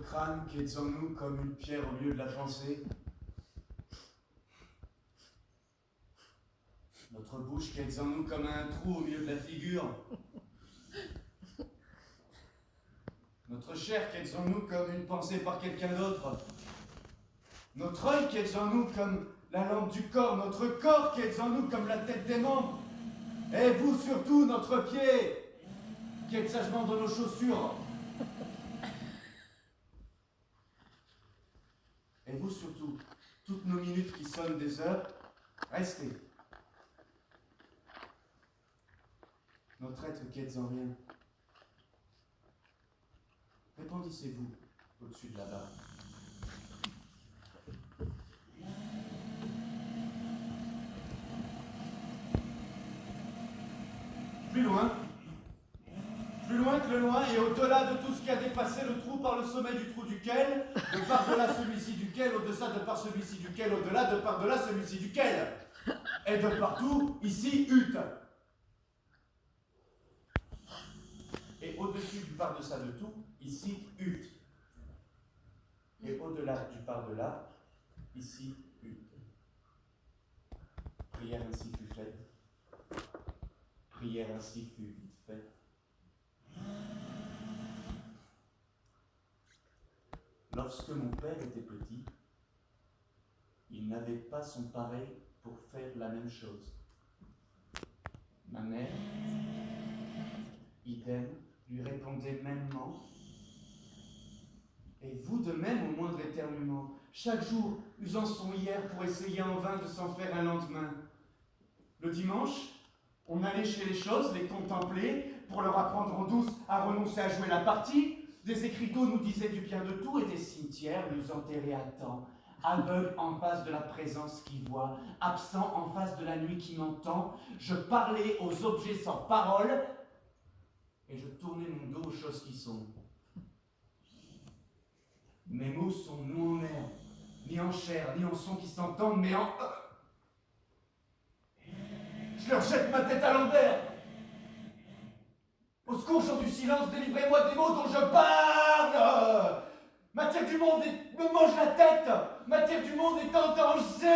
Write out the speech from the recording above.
crâne qui est en nous comme une pierre au milieu de la pensée. Notre bouche qui est en nous comme un trou au milieu de la figure. Notre chair qui est en nous comme une pensée par quelqu'un d'autre. Notre œil qui est en nous comme la lampe du corps. Notre corps qui est en nous comme la tête des membres. Et vous surtout, notre pied, qui est sagement dans nos chaussures. Et vous surtout, toutes nos minutes qui sonnent des heures, restez. Notre être qui est en rien. Répandissez-vous au-dessus de la barre. Plus loin que le loin, et au-delà de tout ce qui a dépassé le trou par le sommet du trou duquel, de par-delà celui-ci duquel, au-delà de par celui-ci duquel, au-delà de par-delà celui-ci duquel, et de partout, ici, hutte. Et au-dessus du par-delà de tout, ici, hutte. Et au-delà du par-delà, ici, hutte. Prière ainsi fut faite. Prière ainsi fut vite faite. Lorsque mon père était petit, il n'avait pas son pareil pour faire la même chose. Ma mère, idem, lui répondait mêmement. Et vous de même au moindre éternuement, chaque jour usant son hier pour essayer en vain de s'en faire un lendemain. Le dimanche, on allait chez les choses, les contempler, pour leur apprendre en douce à renoncer à jouer la partie. Des écriteaux nous disaient du bien de tout et des cimetières nous enterraient à temps. Aveugle en face de la présence qui voit, absent en face de la nuit qui m'entend, je parlais aux objets sans parole et je tournais mon dos aux choses qui sont. Mes mots sont non en air, ni en chair, ni en son qui s'entendent, mais en... Je leur jette ma tête à l'envers. Au secours, chant du silence, délivrez-moi des mots dont je parle. Matière du monde me mange la tête. Matière du monde est en danger.